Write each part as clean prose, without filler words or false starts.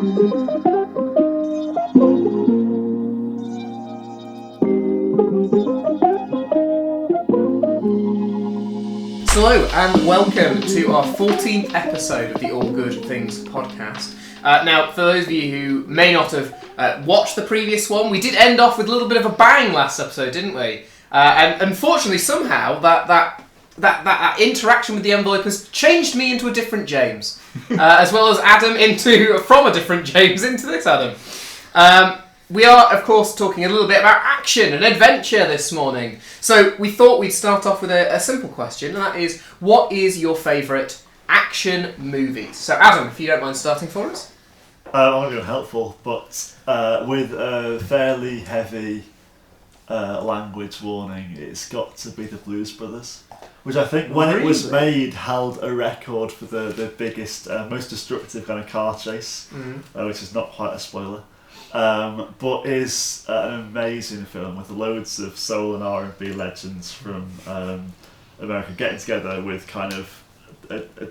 Hello and welcome to our 14th episode of the All Good Things podcast. Now, for those of you who may not have watched the previous one, we did end off with a little bit of a bang last episode, didn't we? And unfortunately, somehow, that interaction with the envelope has changed me into a different James, as well as Adam from a different James into this Adam. We are, of course, talking a little bit about action and adventure this morning. So we thought we'd start off with a simple question, and that is, what is your favourite action movie? So Adam, if you don't mind starting for us. I want to be helpful, but with a fairly heavy language warning, it's got to be the Blues Brothers, which I think when it was made held a record for the biggest, most destructive kind of car chase, which is not quite a spoiler. But is an amazing film with loads of soul and R&B legends from America getting together with kind of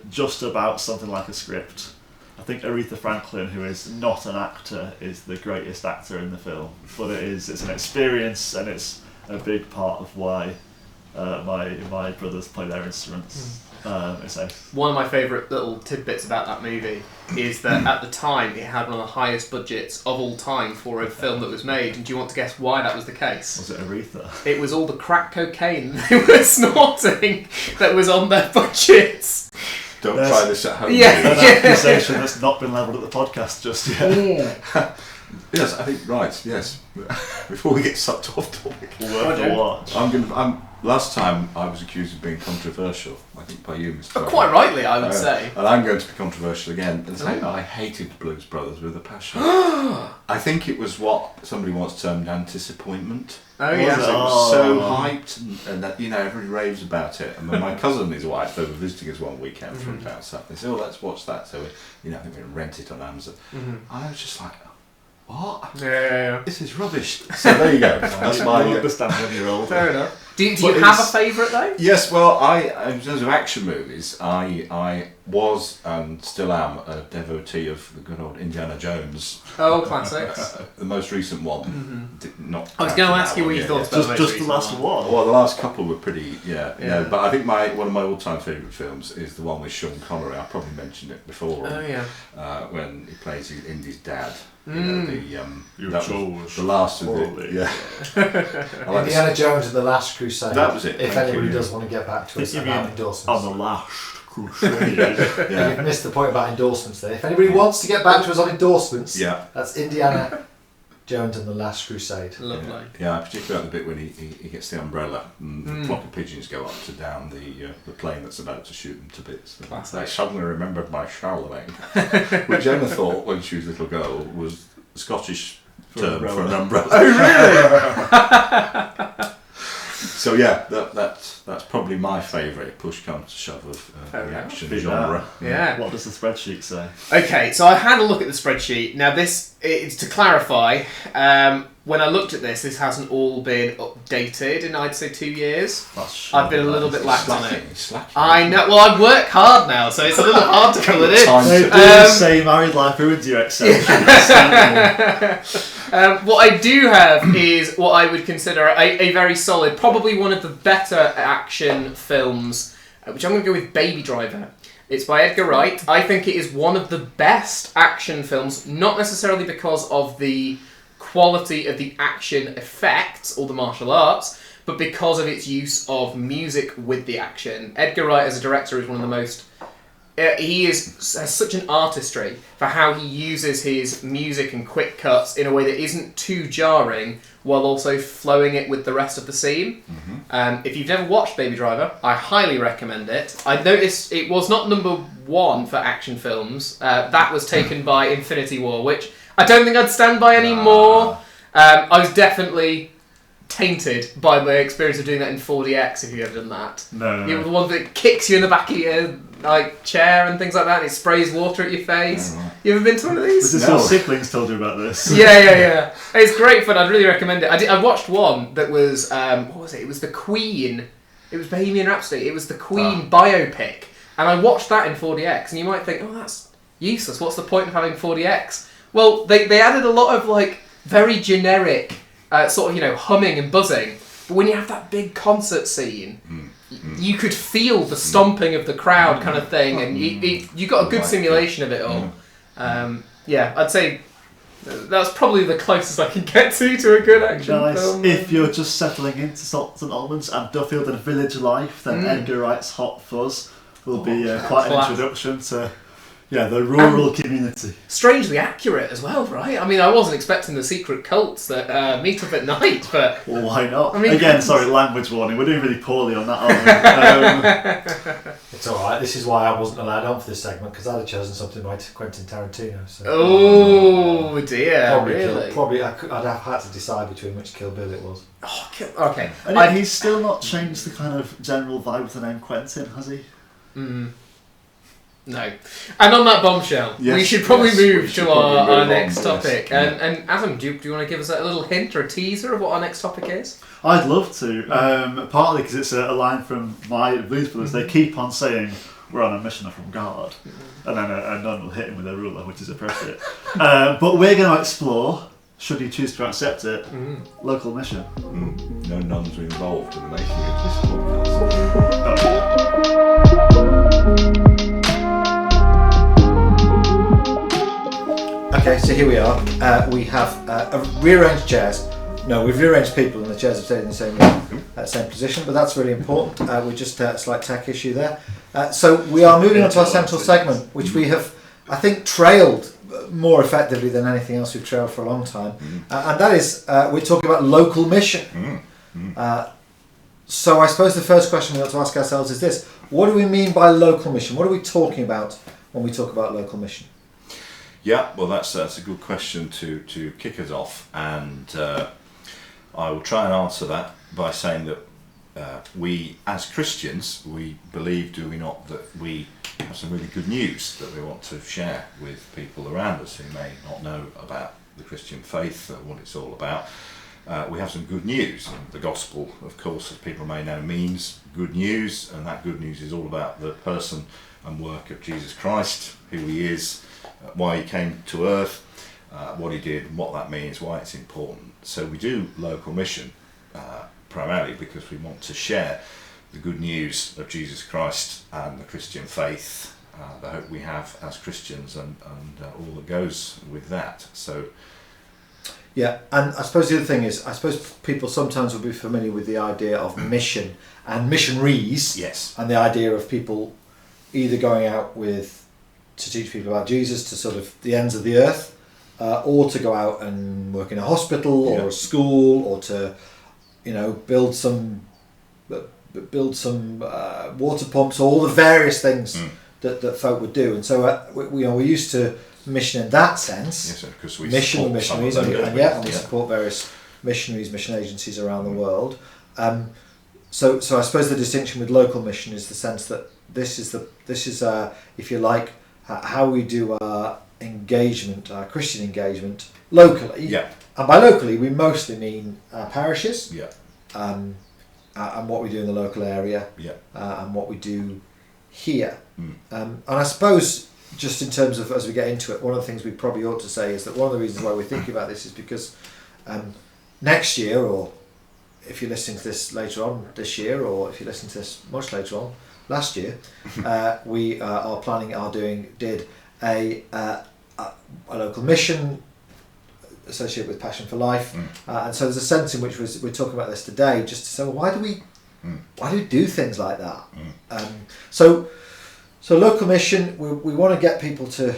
just about something like a script. I think Aretha Franklin, who is not an actor, is the greatest actor in the film, but it's an experience and it's a big part of why my brothers play their instruments. One of my favourite little tidbits about that movie is that at the time it had one of the highest budgets of all time for a film that was made. And do you want to guess why that was the case? Was it Aretha? It was all the crack cocaine they were snorting that was on their budgets. Don't try this at home. An accusation that's not been levelled at the podcast just yet. Yes, I think right. Yes. Before we get sucked off topic, worth a watch. Last time I was accused of being controversial, I think by you, Mr. Quite rightly, I would say. And I'm going to be controversial again and say I hated Blues Brothers with a passion. I think it was what somebody once termed anticipatointment. Oh yeah. It was so hyped and that, everybody raves about it. And my cousin and his wife, they were visiting us one weekend from down south. They said, let's watch that. So I think we rent it on Amazon. I was just like, what? Yeah. This is rubbish. So there you go. That's my understand when you're older. Fair enough. Do you have a favourite though? Yes. Well, in terms of action movies, I was and still am a devotee of the good old Indiana Jones. Oh, classics. The most recent one. I was going to ask you what you thought about just the last one. Well, the last couple were pretty. Yeah. But I think one of my all-time favourite films is the one with Sean Connery. I probably mentioned it before. Oh yeah. When he plays Indy's dad. The last of the Indiana Jones and the Last Crusade. That was it. If anybody does want to get back to us about endorsements. On the Last Crusade. You've missed the point about endorsements there. If anybody wants to get back to us on endorsements, that's Indiana Jones and the Last Crusade. Lovely. Yeah, I particularly like the bit when he gets the umbrella and the flock of pigeons go up to down the plane that's about to shoot them to bits. I suddenly remembered my Charlemagne, which Emma thought when she was a little girl was a Scottish term for an umbrella. Oh really? So yeah, that's probably my favourite push comes to shove of the action genre. Yeah. What does the spreadsheet say? Okay, so I had a look at the spreadsheet. Now this is to clarify. When I looked at this hasn't all been updated in, I'd say, 2 years. I've been a little bit lax on it. I know. Well, I work hard now, so it's a little hard to fill it in. Say married life ruins your Excel. What I do have is what I would consider a very solid, probably one of the better action films, which I'm going to go with Baby Driver. It's by Edgar Wright. I think it is one of the best action films, not necessarily because of the quality of the action effects or the martial arts, but because of its use of music with the action. Edgar Wright as a director is one of the most... has such an artistry for how he uses his music and quick cuts in a way that isn't too jarring while also flowing it with the rest of the scene. If you've never watched Baby Driver, I highly recommend it. I noticed it was not number 1 for action films. That was taken by Infinity War, which I don't think I'd stand by anymore. I was definitely tainted by my experience of doing that in 4DX, if you've ever done that. No. You know, the one that kicks you in the back of your chair and things like that, and it sprays water at your face. You ever been to one of these? Was this your siblings told you about this? Yeah. It's great fun. I'd really recommend it. I watched one that was, what was it? It was the Queen. It was Bohemian Rhapsody. It was the Queen biopic. And I watched that in 4DX, and you might think, oh, that's useless. What's the point of having 4DX? Well, they added a lot of like very generic sort of humming and buzzing, but when you have that big concert scene, you could feel the stomping of the crowd kind of thing, and you got a good simulation of it all. I'd say that's probably the closest I can get to a good action film. If you're just settling into St Albans and Duffield and village life, then Edgar Wright's Hot Fuzz will be quite an introduction to the rural community. Strangely accurate as well, right? I mean, I wasn't expecting the secret cults that meet up at night, but... Well, why not? I mean, again, sorry, language warning. We're doing really poorly on that, aren't we? It's alright. This is why I wasn't allowed on for this segment, because I'd have chosen something by Quentin Tarantino. So. Oh, dear. Probably I'd have had to decide between which Kill Bill it was. Oh, okay. And he's still not changed the kind of general vibe with the name Quentin, has he? No. And on that bombshell, we should probably move to our next topic. And Adam, do you want to give us a little hint or a teaser of what our next topic is? I'd love to. Partly because it's a line from my Blues Brothers. They keep on saying, we're on a mission from God. And then a nun will hit him with a ruler, which is appropriate. But we're going to explore, should you choose to accept it, local mission. No nuns were involved in the making of this podcast. Okay, so here we are. We have rearranged chairs. No, we've rearranged people and the chairs have stayed in the same position, but that's really important. We just a slight tech issue there. So we are moving on to our central segment, which we have, I think, trailed more effectively than anything else we've trailed for a long time. And that is, we're talking about local mission. So I suppose the first question we ought to ask ourselves is this. What do we mean by local mission? What are we talking about when we talk about local mission? Yeah, well, that's a good question to kick us off, and I will try and answer that by saying that we, as Christians, we believe, do we not, that we have some really good news that we want to share with people around us who may not know about the Christian faith, what it's all about. We have some good news, and the gospel, of course, as people may know, means good news, and that good news is all about the person and work of Jesus Christ, who he is, why he came to earth, what he did, what that means, why it's important. So we do local mission primarily because we want to share the good news of Jesus Christ and the Christian faith, the hope we have as Christians, and all that goes with that. So. Yeah, and I suppose the other thing is, I suppose people sometimes will be familiar with the idea of mission and missionaries. Yes. And the idea of people either going out to teach people about Jesus to sort of the ends of the earth, or to go out and work in a hospital or a school, or to, build some water pumps, all the various things that folk would do. And so we're used to mission in that sense. Yes, because we mission missionaries, and we support various missionaries, mission agencies around the world. So I suppose the distinction with local mission is the sense that this is if you like, how we do our engagement, our Christian engagement locally. Yeah. And by locally we mostly mean parishes. Yeah. And what we do in the local area. Yeah. And what we do here. And I suppose, just in terms of, as we get into it, one of the things we probably ought to say is that one of the reasons why we're thinking about this is because next year, or if you're listening to this later on this year, or if you're listening to this much later on last year, we did a local mission associated with Passion for Life, and so there's a sense in which we're talking about this today, just to say, well, why do we do things like that? So local mission, we want to get people to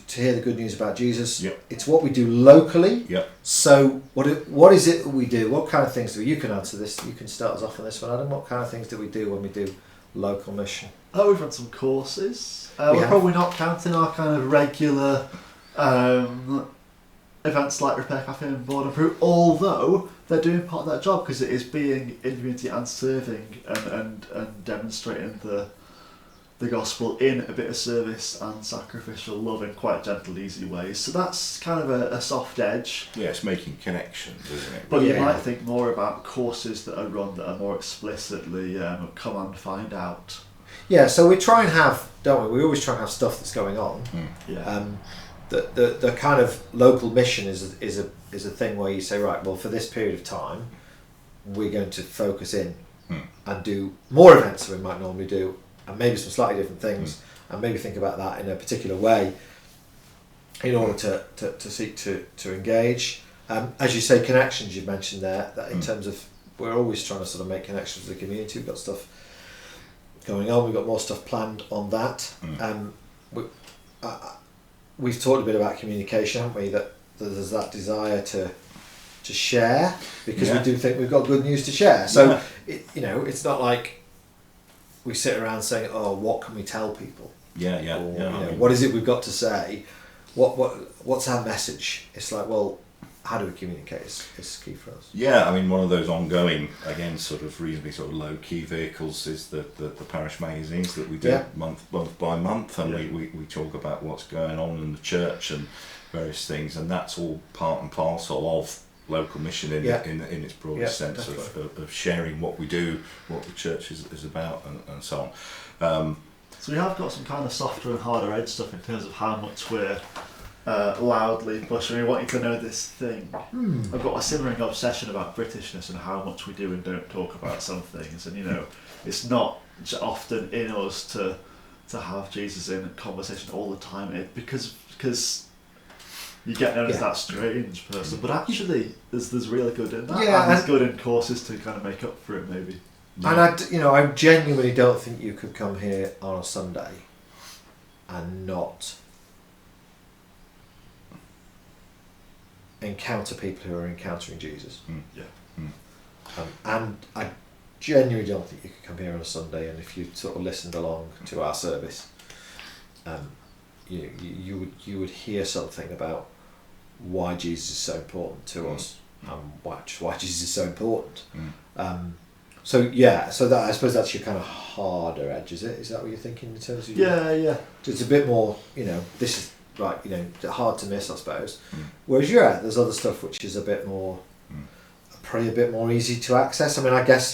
hear the good news about Jesus. Yep. It's what we do locally. Yep. So what is it we do? What kind of things do we? You can answer this. You can start us off on this one, Adam. What kind of things do we do when we do local mission? We've run some courses. We're probably not counting our kind of regular events like Repair Cafe and Board and Brew, although they're doing part of that job, because it is being in community and serving and demonstrating the gospel in a bit of service and sacrificial love in quite gentle, easy ways. So that's kind of a soft edge. Yeah, it's making connections, isn't it? But you might think more about courses that are run that are more explicitly come and find out. Yeah, so we try and have, don't we? We always try and have stuff that's going on. the kind of local mission is a thing where you say, right, well, for this period of time, we're going to focus in and do more events than we might normally do, and maybe some slightly different things, and maybe think about that in a particular way in order to seek to engage. As you say, connections you've mentioned there, that in terms of, we're always trying to sort of make connections with the community. We've got stuff going on, we've got more stuff planned on that. We've talked a bit about communication, haven't we, that there's that desire to share, because we do think we've got good news to share. So it's not like we sit around saying, oh, what can we tell people? Or, what is it we've got to say? What's our message? It's like, well, how do we communicate is key for us. Yeah, I mean, one of those ongoing, again, sort of reasonably sort of low-key vehicles is the parish magazines that we do month by month, and we talk about what's going on in the church and various things, and that's all part and parcel of local mission in its broadest sense of sharing what we do, what the church is about, and so on. So we have got some kind of softer and harder edge stuff in terms of how much we're loudly pushing. We want you to know this thing. I've got a simmering obsession about Britishness and how much we do and don't talk about some things, and it's not often in us to have Jesus in conversation all the time, because you get known as that strange person, but actually there's really good in that, and there's good in courses to kind of make up for it, maybe. And I genuinely don't think you could come here on a Sunday and not encounter people who are encountering Jesus. And I genuinely don't think you could come here on a Sunday, and if you sort of listened along to our service, you would hear something about why Jesus is so important to us, and why Jesus is so important. So that, I suppose that's your kind of harder edge, is it? Is that what you're thinking in terms of? Yeah. It's a bit more, this is right, hard to miss, I suppose. Whereas there's other stuff which is a bit more, probably a bit more easy to access. I mean, I guess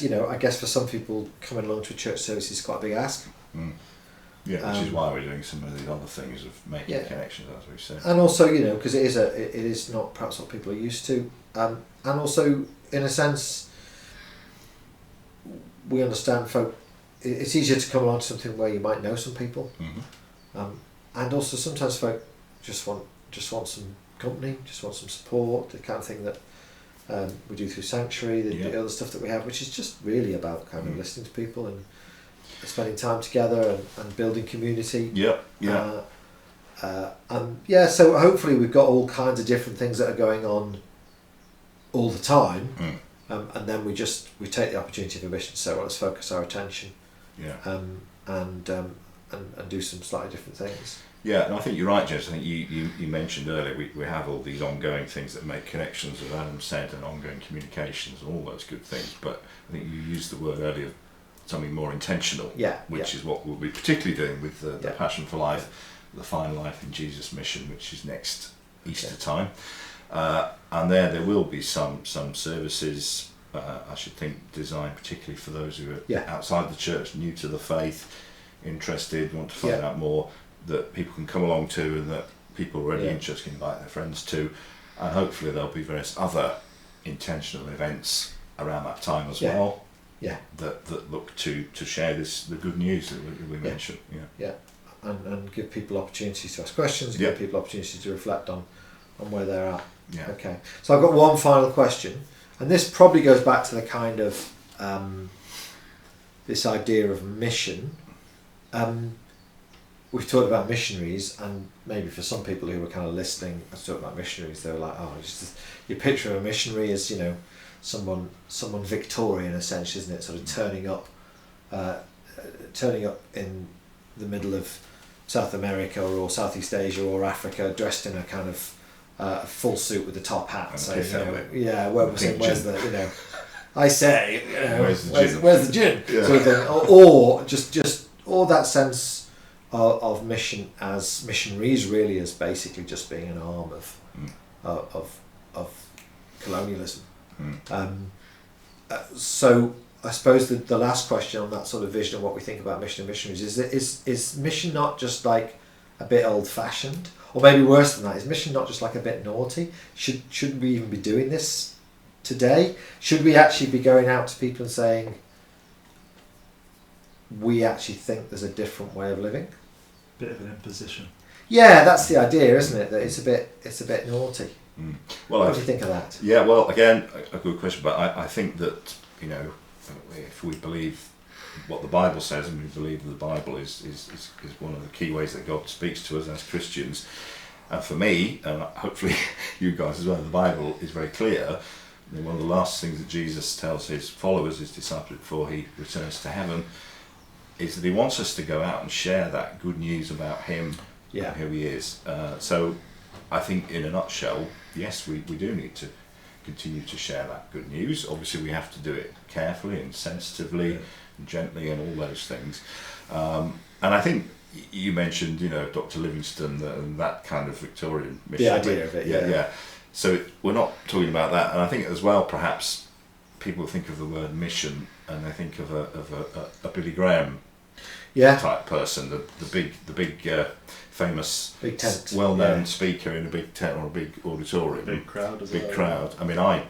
for some people coming along to a church service is quite a big ask. Which is why we're doing some of these other things of making connections, as we said. And also, because it is not perhaps what people are used to, and also in a sense, we understand folk. It's easier to come along to something where you might know some people, and also sometimes folk just want some company, just want some support, the kind of thing that we do through Sanctuary, the other stuff that we have, which is just really about kind of listening to people and spending time together and building community. So hopefully we've got all kinds of different things that are going on all the time, and then we take the opportunity of a mission to say, well, let's focus our attention, and do some slightly different things. Yeah, and I think you're right, Jess. I think you mentioned earlier we have all these ongoing things that make connections, as Adam said, and ongoing communications and all those good things. But I think you used the word earlier, something more intentional, which is what we'll be particularly doing with the Passion for Life, the Fine Life in Jesus mission, which is next Easter time. And there will be some services, I should think, designed particularly for those who are outside the church, new to the faith, interested, want to find out more, that people can come along to, and that people already interested can invite their friends to, and hopefully there'll be various other intentional events around that time as well. That look to share the good news that we mentioned. And give people opportunities to ask questions, and give people opportunities to reflect on where they're at. Okay, so I've got one final question, and this probably goes back to the kind of this idea of mission. We've talked about missionaries, and maybe for some people who were kind of listening, I was talking about missionaries, they were like, oh, your picture of a missionary is, someone Victorian, essentially, isn't it? Sort of turning up in the middle of South America or Southeast Asia or Africa, dressed in a kind of full suit with a top hat. So where's the I say, where's the gin? Sort of thing. Or just that sense of mission as missionaries, really, as basically just being an arm of colonialism. So I suppose the last question on that sort of vision of what we think about mission and missionaries is mission not just like a bit old-fashioned? Or maybe worse than that, is mission not just like a bit naughty? Shouldn't we even be doing this today? Should we actually be going out to people and saying, we actually think there's a different way of living? Bit of an imposition. Yeah, that's the idea, isn't it? That it's a bit naughty. Well, what do you think of that? Yeah, well, again, a good question, but I think that, you know, if we believe what the Bible says, and we believe that the Bible is one of the key ways that God speaks to us as Christians, and for me, and hopefully you guys as well, the Bible is very clear. I mean, one of the last things that Jesus tells his followers, his disciples, before he returns to heaven, is that he wants us to go out and share that good news about him and who he is. So I think in a nutshell, yes, we do need to continue to share that good news. Obviously we have to do it carefully and sensitively and gently and all those things. And I think you mentioned, you know, Dr. Livingstone and that kind of Victorian mission. The idea of it, yeah. So we're not talking about that. And I think as well, perhaps people think of the word mission and they think of a Billy Graham type person, the big famous, big tent, well-known speaker in a big tent or a big auditorium, big crowd as big crowd. I mean, I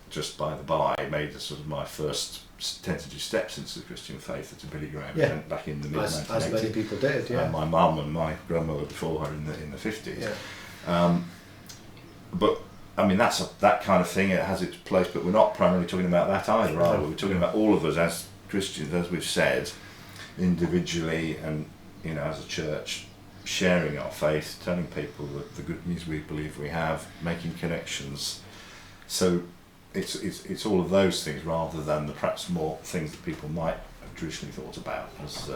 just by the by made sort of my first tentative steps into the Christian faith at a Billy Graham event back in the mid 1980s. As many people did, my mum and my grandmother before her in the 50s. But I mean, that kind of thing. It has its place, but we're not primarily talking about that either, are we? We're talking about all of us as Christians, as we've said, individually and, you know, as a church, sharing our faith, telling people the good news we believe we have, making connections. So it's all of those things rather than the perhaps more things that people might have traditionally thought about as.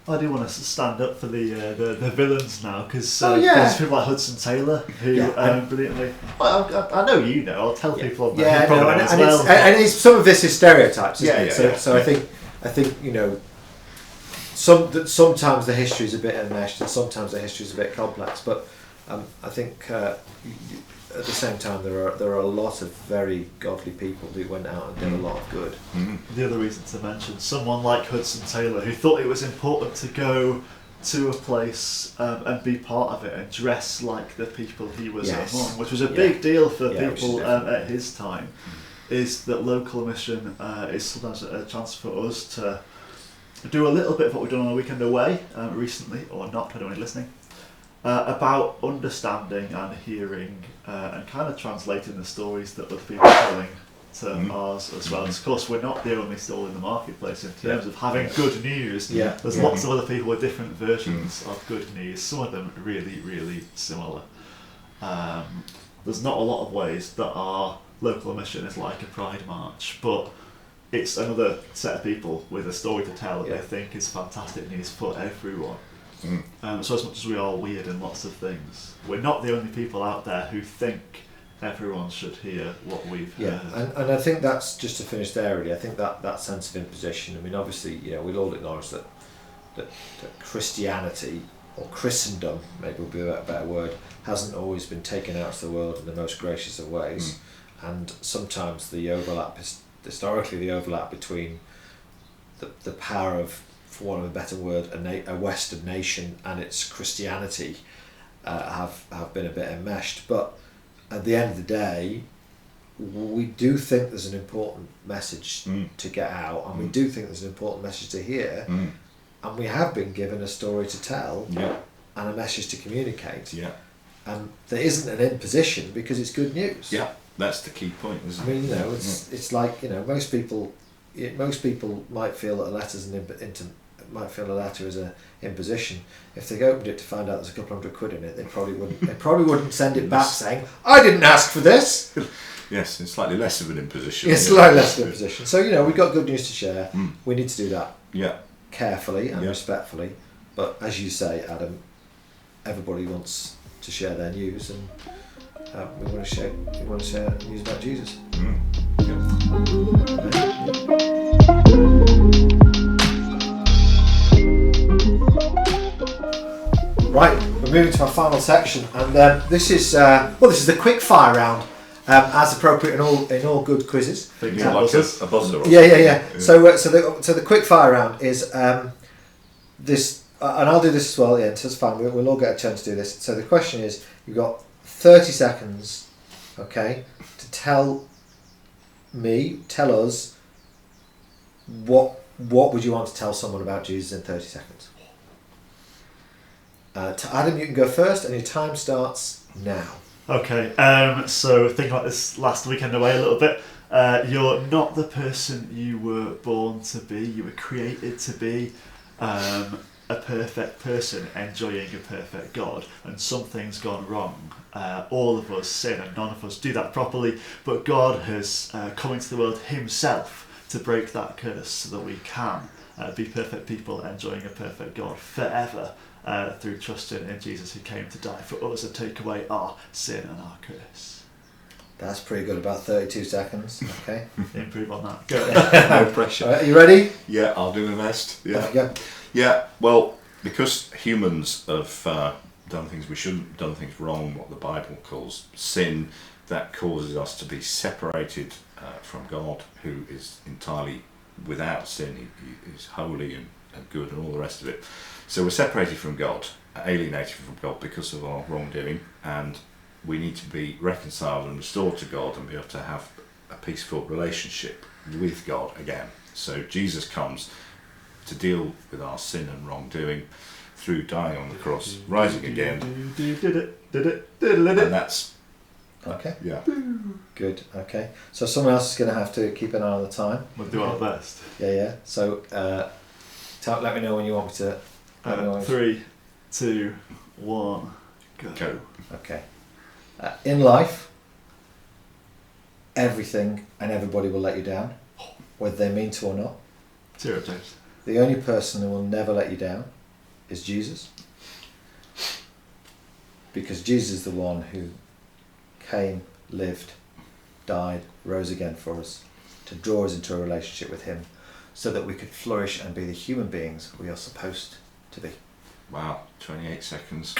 I do want to stand up for the villains now, because there's people like Hudson Taylor who brilliantly. Well, I know you know. I'll tell people. And some of this is stereotypes. So I think you know. Sometimes the history is a bit enmeshed, and sometimes the history is a bit complex. But I think at the same time there are a lot of very godly people who went out and did a lot of good. The other reason to mention someone like Hudson Taylor, who thought it was important to go to a place and be part of it and dress like the people he was among, which was a big deal for people at his time, is that local mission is sometimes a chance for us to do a little bit of what we've done on a weekend away recently, or not, depending on listening, about understanding and hearing and kind of translating the stories that other people are telling to ours as well. And of course, we're not the only stall in the marketplace in terms of having good news. There's lots of other people with different versions of good news, some of them really, really similar. There's not a lot of ways that our local mission is like a pride march, but it's another set of people with a story to tell that they think is fantastic news for everyone. So as much as we are weird in lots of things, we're not the only people out there who think everyone should hear what we've heard. And I think that's, just to finish there really, I think that sense of imposition, I mean obviously, you know, we'll all acknowledge that Christianity, or Christendom maybe would be a better word, hasn't always been taken out to the world in the most gracious of ways. And sometimes the overlap is historically the overlap between the power of, for want of a better word, a Western nation and its Christianity have been a bit enmeshed. But at the end of the day, we do think there's an important message to get out, and we do think there's an important message to hear, and we have been given a story to tell and a message to communicate. And there isn't an imposition because it's good news. That's the key point, isn't it? I mean, you know, it's like, you know, most people might feel that a letter is an imposition. If they opened it to find out there's a couple £100 in it, they probably wouldn't send it back saying, "I didn't ask for this." Yes, it's slightly less of an imposition. It's slightly less of an imposition. So, you know, we've got good news to share. We need to do that carefully and respectfully. But as you say, Adam, everybody wants to share their news, and we want to share news about Jesus. Right, we're moving to our final section, and this is the quick fire round, as appropriate in all good quizzes. Like a buzzer. Yeah. So the quick fire round is this and I'll do this as well. Yeah, so it's fine. We'll all get a chance to do this. So the question is, you've got 30 seconds, okay, to tell us what would you want to tell someone about Jesus in 30 seconds. To Adam, you can go first, and your time starts now. Okay, so think about this last weekend away a little bit. You're not the person you were born to be. You were created to be a perfect person enjoying a perfect God, and something's gone wrong. All of us sin, and none of us do that properly, but God has come into the world himself to break that curse so that we can be perfect people enjoying a perfect God forever through trusting in Jesus, who came to die for us and take away our sin and our curse. That's pretty good, about 32 seconds. Okay. Improve on that. Go. No pressure. All right, you ready? Yeah, I'll do my best. Yeah. Off you go. Yeah, well, because humans have done things we shouldn't, done things wrong, what the Bible calls sin, that causes us to be separated from God, who is entirely without sin. He is holy and good and all the rest of it. So we're separated from God, alienated from God because of our wrongdoing, and we need to be reconciled and restored to God and be able to have a peaceful relationship with God again. So Jesus comes to deal with our sin and wrongdoing through dying on the cross, rising again. And that's... Okay. Yeah. Good. Okay. So someone else is going to have to keep an eye on the time. We'll do our best. Yeah. So let me know when you want me to. 3, 2, 1, go. Okay. In life, everything and everybody will let you down, whether they mean to or not. 0 James. The only person who will never let you down is Jesus, because Jesus is the one who came, lived, died, rose again for us, to draw us into a relationship with him, so that we could flourish and be the human beings we are supposed to be. Wow, 28 seconds.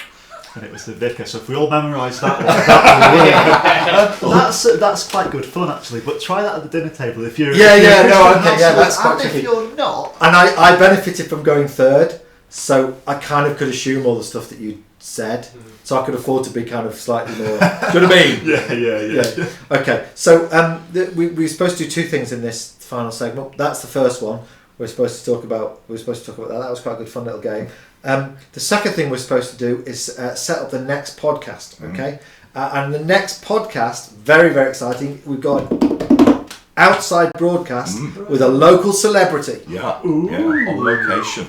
And it was the vicar, so if we all memorise that one, that's quite good fun actually, but try that at the dinner table if you're... That's quite and tricky. if you're not... And I benefited from going third, so I kind of could assume all the stuff that you said, so I could afford to be kind of slightly more... Do you know what I mean? Yeah. Okay, so we're supposed to do 2 things in this final segment. That's the first one. We're supposed to talk about that. That was quite a good fun little game. The second thing we're supposed to do is set up the next podcast. Okay, and the next podcast, very very exciting. We've got outside broadcast with a local celebrity. Yeah. Ooh. Yeah.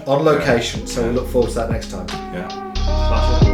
On location. So we look forward to that next time. Yeah. Smash it.